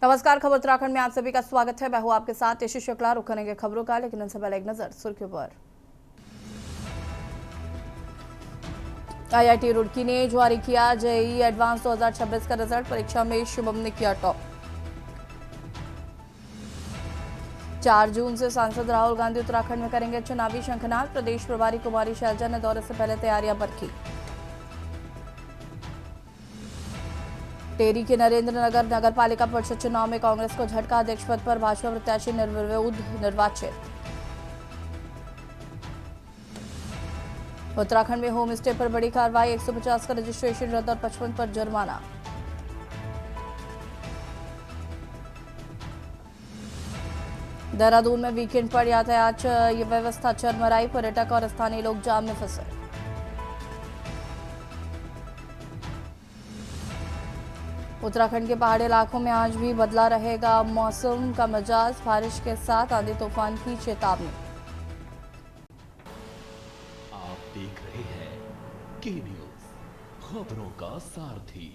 नमस्कार, खबर उत्तराखंड में आप सभी का स्वागत है। मैं हूं आपके साथ यशी शुक्ला। रुक करेंगे खबरों का, लेकिन इनसे पहले एक नजर सुर्खियों पर। आईआईटी रुड़की ने जारी किया जेईई एडवांस 2026 का रिजल्ट। परीक्षा में शुभम ने किया टॉप। 4 जून से सांसद राहुल गांधी उत्तराखंड में करेंगे चुनावी शंखनाद। प्रदेश प्रभारी कुमारी शैलजा ने दौरे से पहले तैयारियां परखी। टेरी के नरेंद्रनगर नगर पालिका परिषद चुनाव में कांग्रेस को झटका। अध्यक्ष पद पर भाजपा प्रत्याशी निर्विरोध निर्वाचित। उत्तराखंड में होम स्टे पर बड़ी कार्रवाई। 150 का रजिस्ट्रेशन रद्द और 55 पर जुर्माना। देहरादून में वीकेंड पर यातायात व्यवस्था चरमराई। पर्यटक और स्थानीय लोग जाम में फंसे। उत्तराखंड के पहाड़ी इलाकों में आज भी बदला रहेगा मौसम का मिजाज। बारिश के साथ आंधी तूफान की चेतावनी। आप देख रहे हैं के न्यूज, खबरों का सारथी।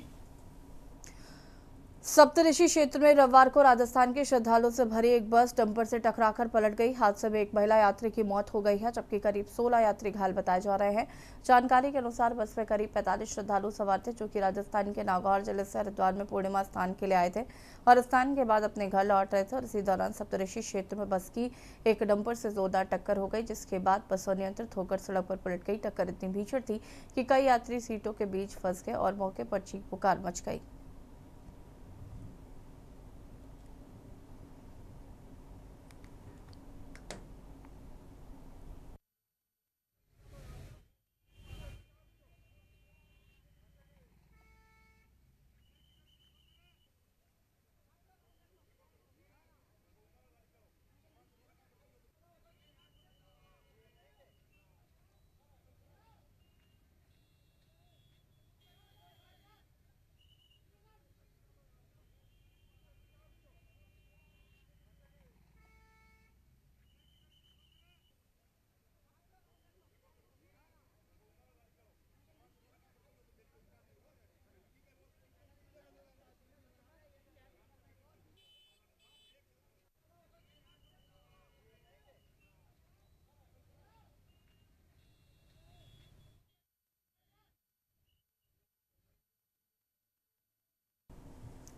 सप्तऋषि क्षेत्र में रविवार को राजस्थान के श्रद्धालुओं से भरी एक बस डंपर से टकराकर पलट गई। हादसे में एक महिला यात्री की मौत हो गई है, जबकि करीब 16 यात्री घायल बताए जा रहे हैं। जानकारी के अनुसार बस में करीब 45 श्रद्धालु सवार थे, जो कि राजस्थान के नागौर जिले से हरिद्वार में पूर्णिमा स्नान के लिए आए थे और स्नान के बाद अपने घर लौट रहे थे। और इसी दौरान सप्तऋषि क्षेत्र में बस की एक डंपर से जोरदार टक्कर हो गई, जिसके बाद बस अनियंत्रित होकर सड़क पर पलट गई। टक्कर इतनी भीषण थी कि कई यात्री सीटों के बीच फंस गए और मौके पर चीख पुकार मच गई।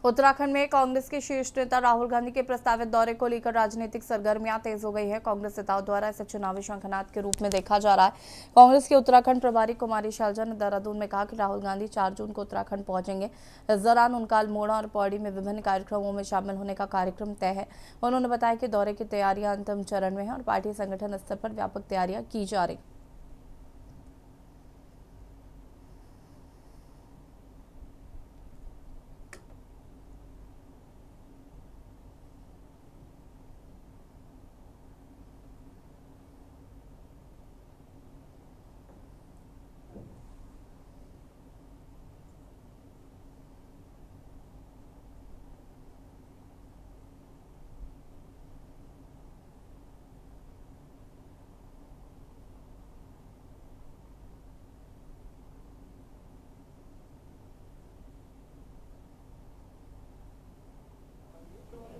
उत्तराखंड में कांग्रेस के शीर्ष नेता राहुल गांधी के प्रस्तावित दौरे को लेकर राजनीतिक सरगर्मियां तेज हो गई है। कांग्रेस नेताओं द्वारा इसे चुनावी शंखनाद के रूप में देखा जा रहा है। कांग्रेस के उत्तराखंड प्रभारी कुमारी शैलजा ने देहरादून में कहा कि राहुल गांधी 4 जून को उत्तराखंड पहुंचेंगे। इस दौरान उनका अल्मोड़ा और पौड़ी में विभिन्न कार्यक्रमों में शामिल होने का कार्यक्रम तय है। उन्होंने बताया कि दौरे की तैयारियां अंतिम चरण में है और पार्टी संगठन स्तर पर व्यापक तैयारियां की जा रही।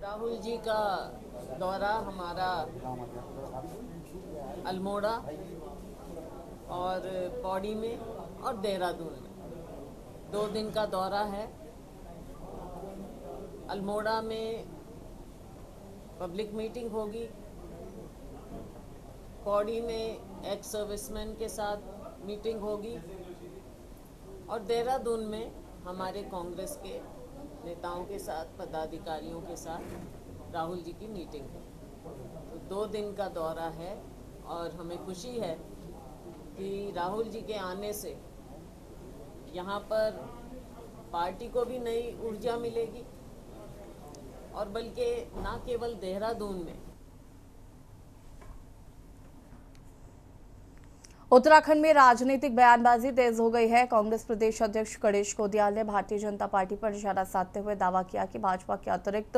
राहुल जी का दौरा हमारा अल्मोड़ा और पौड़ी में और देहरादून में 2 दिन का दौरा है। अल्मोड़ा में पब्लिक मीटिंग होगी, पौड़ी में एक्स सर्विसमैन के साथ मीटिंग होगी और देहरादून में हमारे कांग्रेस के नेताओं के साथ, पदाधिकारियों के साथ राहुल जी की मीटिंग है। तो 2 दिन का दौरा है और हमें खुशी है कि राहुल जी के आने से यहाँ पर पार्टी को भी नई ऊर्जा मिलेगी और बल्कि ना केवल देहरादून में, उत्तराखंड में राजनीतिक बयानबाजी तेज हो गई है। कांग्रेस प्रदेश अध्यक्ष गणेश कोदियाल ने भारतीय जनता पार्टी पर निशाना साधते हुए दावा किया कि भाजपा के अतिरिक्त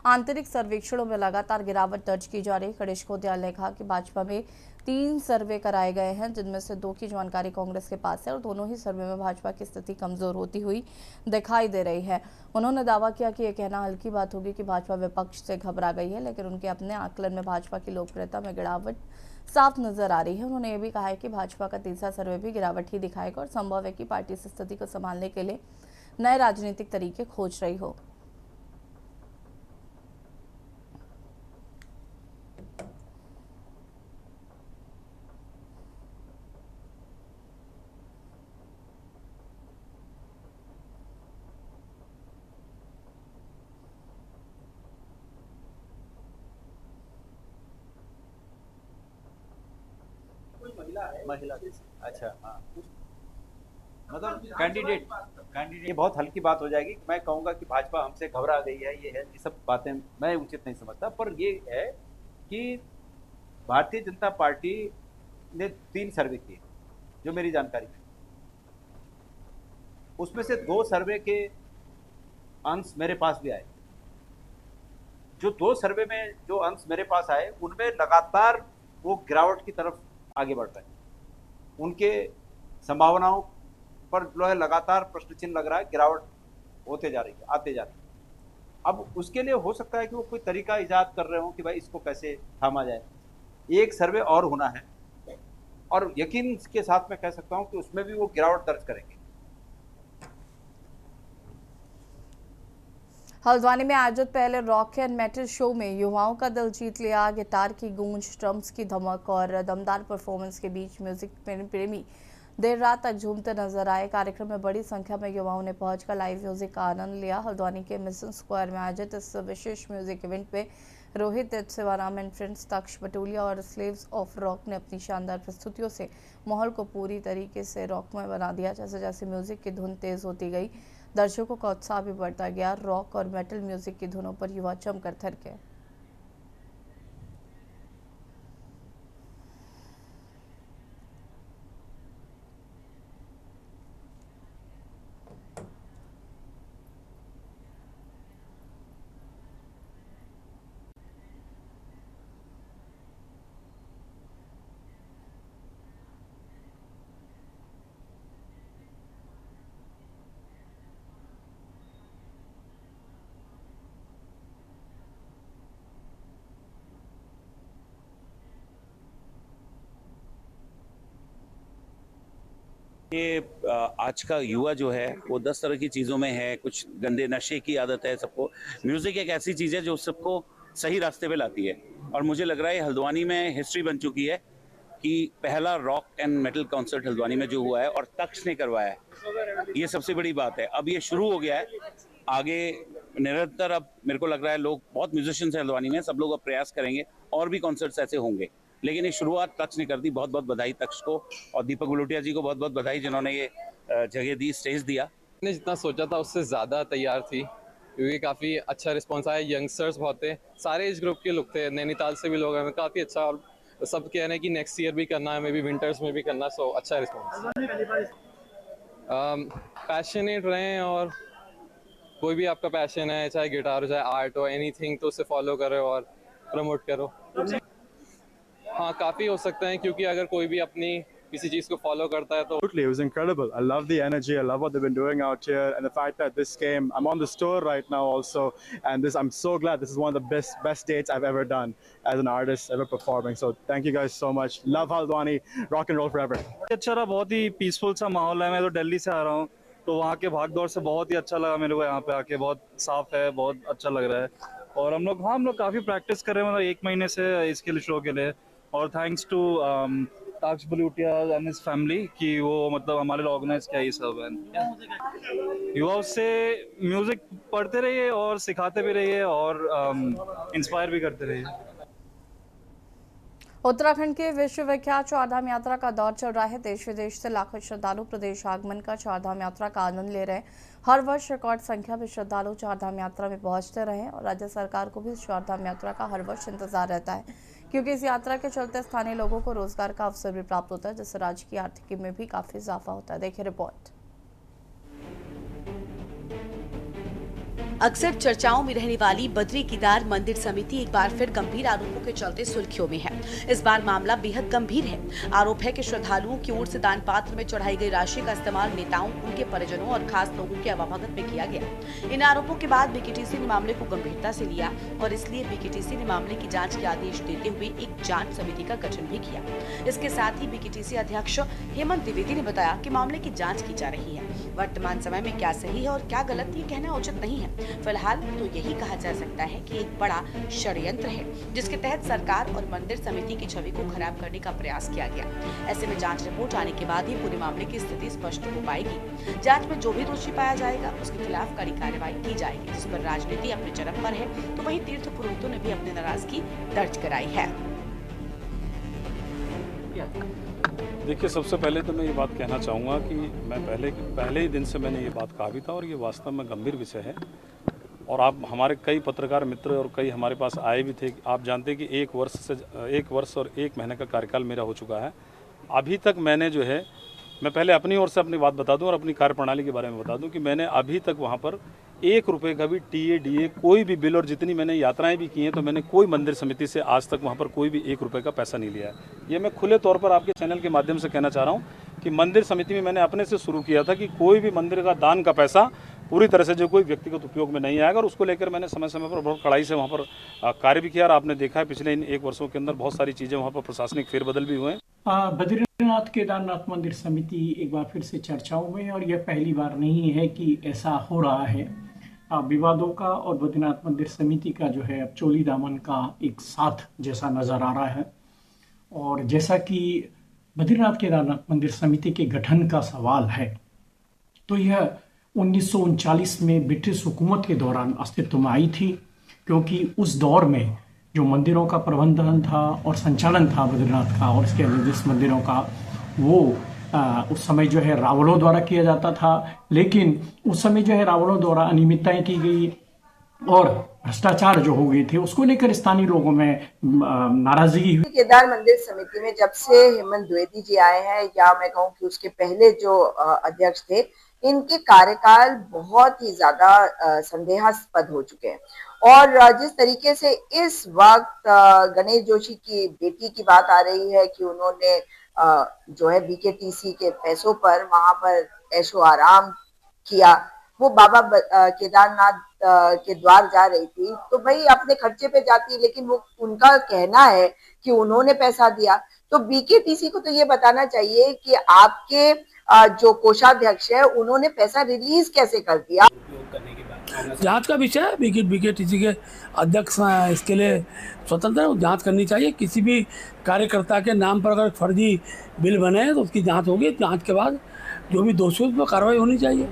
आंतरिक सर्वेक्षणों में लगातार गिरावट दर्ज की जा रही है। गणेश कोदियाल ने कहा कि भाजपा में 3 सर्वे कराए गए हैं, जिनमें से 2 की जानकारी कांग्रेस के पास है और दोनों ही सर्वे में भाजपा की स्थिति कमजोर होती हुई दिखाई दे रही है। उन्होंने दावा किया कि यह कहना हल्की बात होगी कि भाजपा विपक्ष से घबरा गई है, लेकिन उनके अपने आकलन में भाजपा की लोकप्रियता में गिरावट साफ नजर आ रही है। उन्होंने ये भी कहा है कि भाजपा का तीसरा सर्वे भी गिरावट ही दिखाएगा और संभव है कि पार्टी इस स्थिति को संभालने के लिए नए राजनीतिक तरीके खोज रही हो। महिला अच्छा हाँ मतलब कैंडिडेट ये बहुत हल्की बात हो जाएगी। मैं कहूँगा कि भाजपा हमसे घबरा गई है, ये सब बातें मैं उचित नहीं समझता। पर ये है कि भारतीय जनता पार्टी ने 3 सर्वे किए जो मेरी जानकारी में, उसमें से 2 सर्वे के अंश मेरे पास भी आए। जो 2 सर्वे में जो अंश मेरे पास आए उनमें लगातार वो गिरावट की तरफ आगे बढ़ रहे हैं। उनके संभावनाओं पर जो है लगातार प्रश्न चिन्ह लग रहा है, गिरावट होते जा रही है, आते जा रही है। अब उसके लिए हो सकता है कि वो कोई तरीका इजाद कर रहे हो कि भाई इसको कैसे थामा जाए। एक सर्वे और होना है और यकीन के साथ मैं कह सकता हूं कि उसमें भी वो गिरावट दर्ज करेंगे। हल्द्वानी में आयोजित पहले रॉक एंड मेटल शो में युवाओं का दिल जीत लिया। गिटार की गूंज, ड्रम्स की धमक और दमदार परफॉर्मेंस के बीच म्यूजिक प्रेमी देर रात तक झूमते नजर आए। कार्यक्रम में बड़ी संख्या में युवाओं ने पहुंचकर लाइव म्यूजिक का आनंद लिया। हल्द्वानी के मिशन स्क्वायर में आयोजित इस विशेष म्यूजिक इवेंट में रोहित सेवाराम एंड फ्रेंड्स, तक्ष बटोलिया और स्लेव्स ऑफ रॉक ने अपनी शानदार प्रस्तुतियों से माहौल को पूरी तरीके से रॉकमय बना दिया। जैसे जैसे म्यूजिक की धुन तेज होती गई, दर्शकों का उत्साह भी बढ़ता गया। रॉक और मेटल म्यूजिक की धुनों पर युवा जमकर थिरके। ये आज का युवा जो है वो 10 तरह की चीज़ों में है। कुछ गंदे नशे की आदत है सबको। म्यूज़िक एक ऐसी चीज़ है जो सबको सही रास्ते पे लाती है और मुझे लग रहा है हल्द्वानी में हिस्ट्री बन चुकी है कि पहला rock and metal concert Haldwani में जो हुआ है और तक्ष ने करवाया है, ये सबसे बड़ी बात है। अब ये शुरू हो गया है, आगे निरंतर अब मेरे को लग रहा है लोग बहुत म्यूजिशियंस हैं हल्द्वानी में, सब लोग अब प्रयास करेंगे और भी कॉन्सर्ट्स ऐसे होंगे। लेकिन ये शुरुआत तक्ष ने कर दी। बहुत बहुत बधाई तक्ष को और दीपक गुलोटिया जी को बहुत बहुत बधाई जिन्होंने ये जगह दी, स्टेज दिया। मैंने जितना सोचा था उससे ज़्यादा तैयार थी क्योंकि काफ़ी अच्छा रिस्पांस आया। यंगस्टर्स बहुत थे, सारे एज ग्रुप के लोग थे, नैनीताल से भी लोग हैं, काफ़ी अच्छा। और सब कह रहे हैं कि नेक्स्ट ईयर भी करना है, मे बी विंटर्स में भी करना, सो अच्छा रिस्पांस। पैशनेट रहें और कोई भी आपका पैशन है, चाहे गिटार हो, चाहे आर्ट हो, एनीथिंग, तो उसे फॉलो करो और प्रमोट करो। हाँ, काफ़ी हो सकते हैं क्योंकि अगर कोई भी अपनी किसी चीज़ को फॉलो करता है तो It was incredible. I love the energy. I love what they've been doing out here, and the fact that this came. I'm on this tour right now also, and I'm so glad. This is one of the best dates I've ever done as an artist, ever performing. So thank you guys so much. Love Haldwani. Rock and roll forever. अच्छा रहा, बहुत ही peaceful सा माहौल है। मैं तो दिल्ली से आ रहा हूँ, तो वहाँ के भाग दौड़ से बहुत ही अच्छा लगा मेरे को। यहाँ पे आके बहुत साफ है, बहुत अच्छा लग रहा है। और हम लोग काफ़ी प्रैक्टिस कर रहे हैं, मतलब 1 महीने से इसके लिए, शो के लिए। और thanks to Taksh Balutia and his family कि वो मतलब हमारे लिए ऑर्गेनाइज किया ये सब है। युवाओं से म्यूजिक पढ़ते रहिए और सिखाते भी रहिए और इंस्पायर भी करते रहिए। उत्तराखंड के विश्वविख्यात चारधाम यात्रा का दौर चल रहा है। देश विदेश से लाखों श्रद्धालु प्रदेश आगमन का चारधाम यात्रा का आनंद ले रहे हैं। हर वर्ष रिकॉर्ड संख्या में श्रद्धालु चारधाम यात्रा में पहुंचते रहे और राज्य सरकार को भी इस चारधाम यात्रा का हर वर्ष इंतजार रहता है, क्योंकि इस यात्रा के चलते स्थानीय लोगों को रोजगार का अवसर भी प्राप्त होता है, जिससे राज्य की आर्थिकी में भी काफी इजाफा होता है। देखिए रिपोर्ट। अक्सर चर्चाओं में रहने वाली बद्री केदार मंदिर समिति एक बार फिर गंभीर आरोपों के चलते सुर्खियों में है। इस बार मामला बेहद गंभीर है। आरोप है कि श्रद्धालुओं की ओर से दान पात्र में चढ़ाई गई राशि का इस्तेमाल नेताओं, उनके परिजनों और खास लोगों के अवाभगत में किया गया। इन आरोपों के बाद बीकेटीसी ने मामले को गंभीरता से लिया और इसलिए बीकेटीसी ने मामले की जाँच के आदेश देते हुए एक जाँच समिति का गठन भी किया। इसके साथ ही बीकेटीसी अध्यक्ष हेमंत द्विवेदी ने बताया कि मामले की जाँच की जा रही है। वर्तमान समय में क्या सही है और क्या गलत, ये कहना उचित नहीं है। फिलहाल तो यही कहा जा सकता है कि एक बड़ा षड्यंत्र है जिसके तहत सरकार और मंदिर समिति की छवि को खराब करने का प्रयास किया गया। ऐसे में जांच रिपोर्ट आने के बाद ही पूरे मामले की स्थिति स्पष्ट हो पाएगी। जांच में जो भी दोषी पाया जाएगा उसके खिलाफ कड़ी कार्रवाई की जाएगी। जिस पर राजनीति अपने चरम पर है तो वहीं तीर्थ पुरोहितों ने भी अपनी नाराजगी दर्ज कराई है। देखिए, सबसे पहले तो मैं ये बात कहना चाहूँगा कि मैं पहले ही दिन से मैंने ये बात कहा भी था और ये वास्तव में गंभीर विषय है। और आप हमारे कई पत्रकार मित्र और कई हमारे पास आए भी थे। आप जानते हैं कि 1 वर्ष और 1 महीने का कार्यकाल मेरा हो चुका है। अभी तक मैंने जो है, मैं पहले अपनी ओर से अपनी बात बता दूं और अपनी कार्यप्रणाली के बारे में बता दूं कि मैंने अभी तक वहां पर 1 रुपये का भी TA कोई भी बिल, और जितनी मैंने यात्राएं भी की हैं तो मैंने कोई मंदिर समिति से आज तक वहां पर कोई भी 1 रुपये का पैसा नहीं लिया है। ये मैं खुले तौर पर आपके चैनल के माध्यम से कहना चाह रहा हूँ कि मंदिर समिति में मैंने अपने से शुरू किया था कि कोई भी मंदिर का दान का पैसा पूरी तरह से जो कोई व्यक्तिगत उपयोग में नहीं आएगा, और उसको लेकर मैंने समय समय पर बहुत कड़ाई से वहाँ पर कार्य भी किया। और आपने देखा है पिछले इन 1 वर्षों के अंदर बहुत सारी चीज़ें वहाँ पर प्रशासनिक फेरबदल भी हुए हैं। बद्रीनाथ केदारनाथ मंदिर समिति एक बार फिर से चर्चाओं में, और यह पहली बार नहीं है कि ऐसा हो रहा है। विवादों का और बद्रीनाथ मंदिर समिति का जो है अब चोली दामन का एक साथ जैसा नजर आ रहा है। और जैसा कि बद्रीनाथ केदारनाथ मंदिर समिति के गठन का सवाल है तो यह 1939 में ब्रिटिश हुकूमत के दौरान अस्तित्व में आई थी, क्योंकि उस दौर में जो मंदिरों का प्रबंधन था और संचालन था बद्रीनाथ का और इसके निर्दिष्ट मंदिरों का, वो उस समय जो है रावणों द्वारा किया जाता था। लेकिन उस समय जो है रावणों द्वारा अनियमितताएं की गई और भ्रष्टाचार जो हो गए थे, उसको लेकर स्थानीय लोगों में नाराजगी हुई। केदार मंदिर समिति में जब से हेमंत द्विवेदी जी आए हैं, या मैं कहूँ कि उसके पहले जो अध्यक्ष थे, इनके कार्यकाल बहुत ही ज्यादा संदेहास्पद हो चुके हैं। और जिस तरीके से इस वक्त गणेश जोशी की बेटी की बात आ रही है कि उन्होंने जो है बीकेटीसी के पैसों पर वहां पर ऐशो आराम किया, वो बाबा केदारनाथ के द्वार जा रही थी तो भाई अपने खर्चे पे जाती, लेकिन वो उनका कहना है कि उन्होंने पैसा दिया। तो बीकेटीसी को तो ये बताना चाहिए कि आपके जो कोषाध्यक्ष है उन्होंने पैसा रिलीज कैसे कर दिया। जांच का विषय है, बीकेटीसी के अध्यक्ष इसके लिए स्वतंत्र है, जांच करनी चाहिए। किसी भी कार्यकर्ता के नाम पर अगर फर्जी बिल बने तो उसकी जांच होगी। जांच के बाद जो भी दोषी उस पर कार्रवाई होनी चाहिए।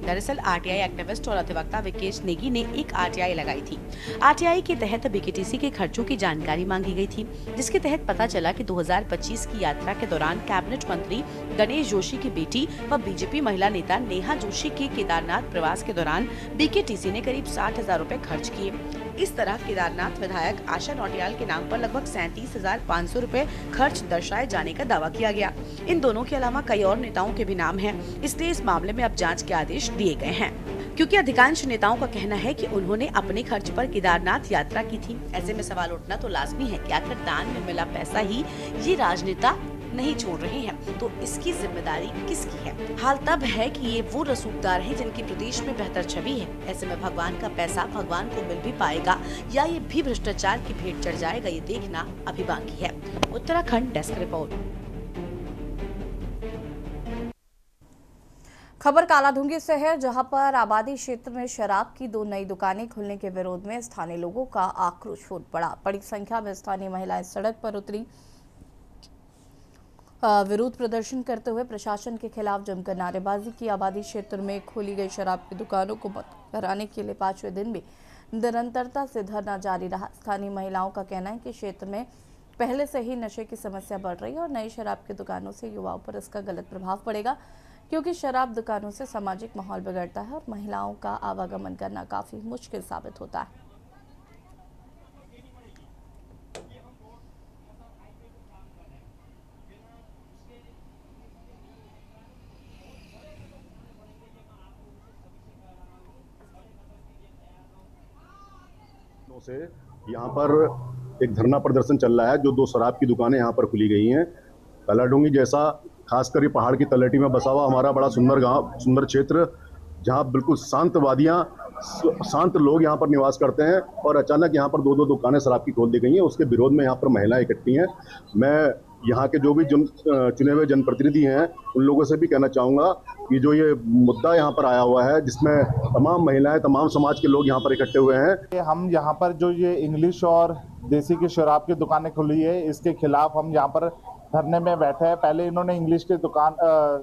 दरअसल आरटीआई एक्टिविस्ट और अधिवक्ता विकेश नेगी ने एक आरटीआई लगाई थी। आरटीआई के तहत बीकेटीसी के खर्चों की जानकारी मांगी गई थी, जिसके तहत पता चला कि 2025 की यात्रा के दौरान कैबिनेट मंत्री गणेश जोशी की बेटी व बीजेपी महिला नेता नेहा जोशी के केदारनाथ प्रवास के दौरान बीकेटीसी ने करीब 60,000 रुपए खर्च किए। इस तरह केदारनाथ विधायक आशा नौटियाल के नाम पर लगभग 37,500 रुपए खर्च दर्शाए जाने का दावा किया गया। इन दोनों के अलावा कई और नेताओं के भी नाम हैं, इसलिए इस मामले में अब जांच के आदेश दिए गए हैं, क्योंकि अधिकांश नेताओं का कहना है कि उन्होंने अपने खर्च पर केदारनाथ यात्रा की थी। ऐसे में सवाल उठना तो लाजमी है कि आखिर दान में मिला पैसा ही ये राजनेता नहीं छोड़ रहे हैं, तो इसकी जिम्मेदारी किसकी है? हाल तब है कि ये वो रसूखदार हैं जिनकी प्रदेश में बेहतर छवि है। ऐसे में भगवान का पैसा भगवान को मिल भी पाएगा या ये भी भ्रष्टाचार की भेंट चढ़ जाएगा, ये देखना अभी बाकी है। Uttarakhand desk report. खबर कालाधुंगी से है, जहां पर आबादी क्षेत्र में शराब की 2 नई दुकानें खुलने के विरोध में स्थानीय लोगों का आक्रोश फूट पड़ा। बड़ी संख्या में स्थानीय महिलाएं सड़क पर उतरी। विरोध प्रदर्शन करते हुए प्रशासन के खिलाफ जमकर नारेबाजी की। आबादी क्षेत्र में खोली गई शराब की दुकानों को बंद कराने के लिए 5वें दिन भी निरंतरता से धरना जारी रहा। स्थानीय महिलाओं का कहना है कि क्षेत्र में पहले से ही नशे की समस्या बढ़ रही है और नई शराब की दुकानों से युवाओं पर इसका गलत प्रभाव पड़ेगा, क्योंकि शराब दुकानों से सामाजिक माहौल बिगड़ता है और महिलाओं का आवागमन करना काफी मुश्किल साबित होता है। दिनों से यहाँ पर एक धरना प्रदर्शन चल रहा है। जो 2 शराब की दुकानें यहाँ पर खुली गई हैं, कलाडोंगी जैसा खासकर ये पहाड़ की तलहटी में बसा हुआ हमारा बड़ा सुंदर गांव, सुंदर क्षेत्र, जहाँ बिल्कुल शांत वादियाँ, शांत लोग यहाँ पर निवास करते हैं, और अचानक यहाँ पर 2 दुकानें शराब की खोल दी गई हैं। उसके विरोध में यहाँ पर महिलाएं इकट्ठी हैं। मैं यहाँ के जो भी चुने हुए जनप्रतिनिधि हैं उन लोगों से भी कहना चाहूँगा कि जो ये मुद्दा यहाँ पर आया हुआ है, जिसमें तमाम महिलाएं, तमाम समाज के लोग यहाँ पर इकट्ठे हुए हैं, हम यहाँ पर जो ये इंग्लिश और देसी की शराब की दुकानें खुली है, इसके खिलाफ हम यहाँ पर धरने में बैठे हैं। पहले इन्होंने इंग्लिश की दुकान,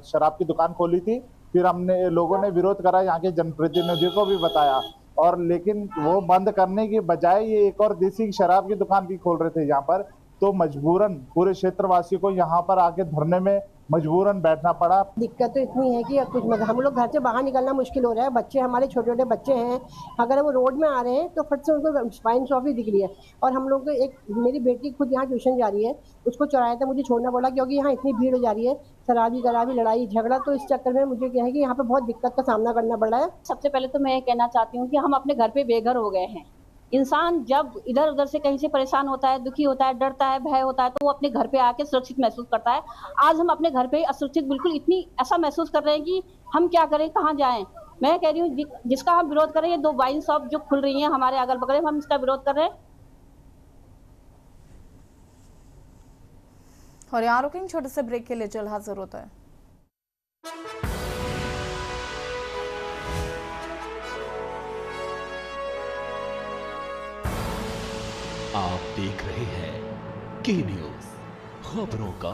शराब की दुकान खोली थी, फिर हमने लोगों ने विरोध करा, यहाँ के जनप्रतिनिधियों को भी बताया, और लेकिन वो बंद करने की बजाय ये एक और देसी शराब की दुकान भी खोल रहे थे यहाँ पर। तो मजबूरन पूरे क्षेत्रवासियों को यहाँ पर आके धरने में मजबूरन बैठना पड़ा। दिक्कत तो इतनी है कि कुछ हम लोग घर से बाहर निकलना मुश्किल हो रहा है। बच्चे हमारे छोटे छोटे बच्चे हैं, अगर वो रोड में आ रहे हैं तो फट से उनको स्पाइन सॉफी दिख रही है। और हम लोग एक, मेरी बेटी खुद यहाँ ट्यूशन जा रही है, उसको चौराहे तक मुझे छोड़ना पड़ा क्योंकि यहाँ इतनी भीड़ हो जा रही है, शराबी गराबी लड़ाई झगड़ा। तो इस चक्कर में मुझे क्या है कि यहाँ पे बहुत दिक्कत का सामना करना पड़ रहा है। सबसे पहले तो मैं ये कहना चाहती हूँ कि हम अपने घर पे बेघर हो गए हैं। इंसान जब इधर उधर से कहीं से परेशान होता है, दुखी होता है, डरता है, भय होता है, तो वो अपने घर पे आके सुरक्षित महसूस करता है। आज हम अपने घर पे असुरक्षित बिल्कुल इतनी ऐसा महसूस कर रहे हैं कि हम क्या करें, कहाँ जाएं। मैं कह रही हूँ जिसका हम विरोध कर रहे हैं, 2 वाइन शॉप जो खुल रही हैं हमारे अगल बगल में, हम इसका विरोध कर रहे हैं। और यहाँ रुकेंगे, छोटे से ब्रेक के लिए जल्द हाजिर होता है। आप देख रहे हैं के न्यूज, खबरों का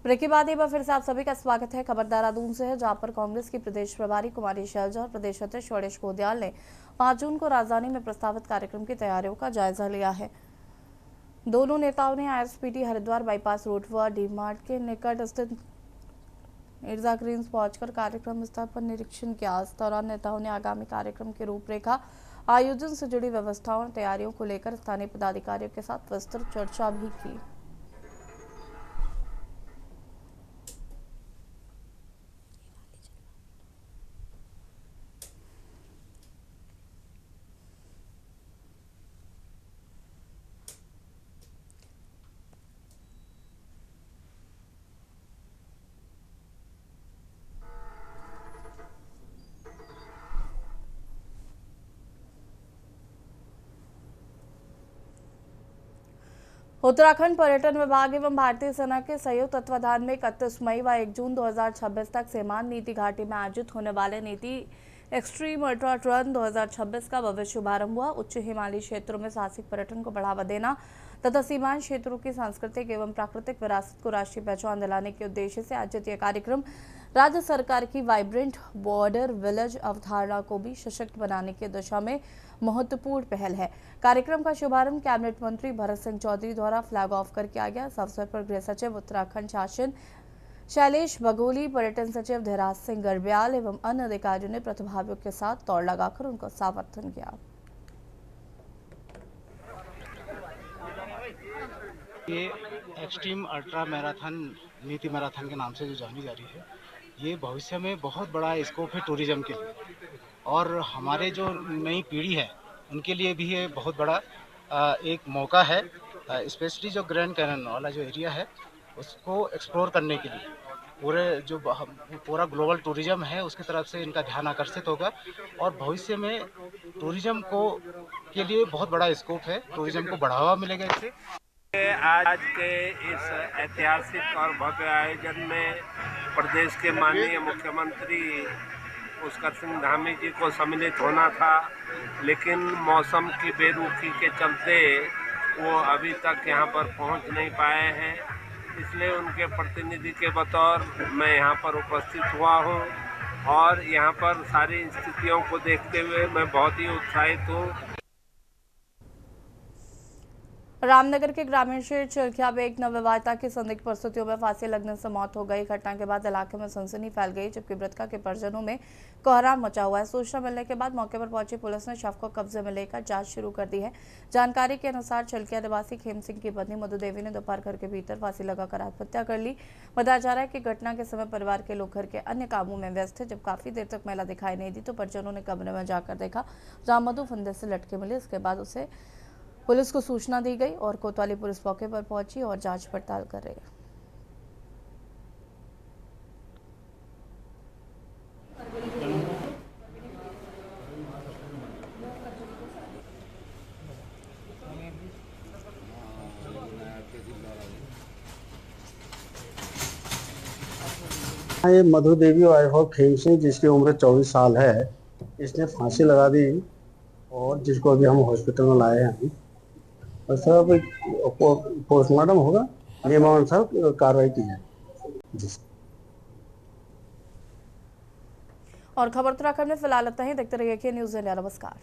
ब्रेक के बाद एक बार फिर से आप सभी का स्वागत है। खबर देहरादून से है, जहां पर कांग्रेस की प्रदेश प्रभारी कुमारी शैलजा और प्रदेश अध्यक्ष गणेश गोदयाल ने 5 जून को राजधानी में प्रस्तावित कार्यक्रम की तैयारियों का जायजा लिया है। दोनों नेताओं ने ISPT हरिद्वार बाईपास रोड व डी-मार्ट के निकट स्थित मिर्जा ग्रीन्स पहुंचकर कार्यक्रम स्थल पर निरीक्षण किया। इस दौरान नेताओं ने आगामी कार्यक्रम की रूपरेखा, आयोजन से जुड़ी व्यवस्थाओं और तैयारियों को लेकर स्थानीय पदाधिकारियों के साथ विस्तृत चर्चा भी की। उत्तराखंड पर्यटन विभाग एवं भारतीय सेना के संयुक्त तत्वाधान में 31 मई व 1 जून 2026 तक सीमांत नीति घाटी में आयोजित होने वाले नीति एक्सट्रीम अल्ट्रा ट्रन 2026 का भव्य शुभारंभ हुआ। उच्च हिमालयी क्षेत्रों में साहसिक पर्यटन को बढ़ावा देना तथा सीमांत क्षेत्रों की सांस्कृतिक एवं प्राकृतिक विरासत को राष्ट्रीय पहचान दिलाने के उद्देश्य से आयोजित यह कार्यक्रम राज्य सरकार की वाइब्रेंट बॉर्डर विलेज अवधारणा को भी सशक्त बनाने की दिशा में महत्वपूर्ण पहल है। कार्यक्रम का शुभारंभ कैबिनेट मंत्री भरत सिंह चौधरी द्वारा फ्लैग ऑफ कर किया गया। इस अवसर पर गृह सचिव उत्तराखंड शासन शैलेश बघोली, पर्यटन सचिव धीराज सिंह गर्ब्याल एवं अन्य अधिकारियों ने प्रतिभागियों के साथ दौड़ लगाकर उनका समर्थन किया। ये एक्सट्रीम अल्ट्रा मैराथन नीति मैराथन के नाम से जो जानी जा रही है, ये भविष्य में बहुत बड़ा स्कोप है टूरिज्म के लिए, और हमारे जो नई पीढ़ी है उनके लिए भी ये बहुत बड़ा एक मौका है। स्पेशली जो ग्रैंड कैनन वाला जो एरिया है उसको एक्सप्लोर करने के लिए पूरा ग्लोबल टूरिज्म है उसकी तरफ से इनका ध्यान आकर्षित होगा, और भविष्य में टूरिज्म के लिए बहुत बड़ा स्कोप है, टूरिज्म को बढ़ावा मिलेगा इससे। आज के इस ऐतिहासिक और भव्य आयोजन में प्रदेश के माननीय मुख्यमंत्री पुष्कर सिंह धामी जी को सम्मिलित होना था, लेकिन मौसम की बेरुखी के चलते वो अभी तक यहाँ पर पहुँच नहीं पाए हैं। इसलिए उनके प्रतिनिधि के बतौर मैं यहाँ पर उपस्थित हुआ हूँ, और यहाँ पर सारी स्थितियों को देखते हुए मैं बहुत ही उत्साहित हूँ। रामनगर के ग्रामीण क्षेत्र चिल्खिया में एक नवविवाहिता की संदिग्ध परिस्थितियों में फांसी लगने से मौत हो गई। घटना के बाद इलाके में सनसनी फैल गई, जबकि मृतका के परिजनों में कोहराम मचा हुआ है। सूचना मिलने के बाद मौके पर पहुंची पुलिस ने शव को कब्जे में लेकर जांच शुरू कर दी है। जानकारी के अनुसार चिल्खिया निवासी खेम सिंह की पत्नी मधु देवी ने दोपहर घर के भीतर फांसी लगाकर आत्महत्या कर ली। बताया जा रहा है कि घटना के समय परिवार के लोग घर के अन्य कामों में व्यस्त थे। जब काफी देर तक महिला दिखाई नहीं दी तो परिजनों ने कमरे में जाकर देखा जहां मधु फंदे से लटके मिले। इसके बाद उसे पुलिस को सूचना दी गई और कोतवाली पुलिस मौके पर पहुंची और जांच पड़ताल कर रही है। ये मधु देवी वाइफ ऑफ खेम सिंह, जिसकी उम्र 24 साल है, इसने फांसी लगा दी और जिसको अभी हम हॉस्पिटल में लाए हैं। और सब पोस्टमार्टम होगा, नियमानुसार कार्रवाई की जाए। और खबर उत्तराखंड में फिलहाल इतना ही। देखते रहिए के न्यूज़ इंडिया। नमस्कार।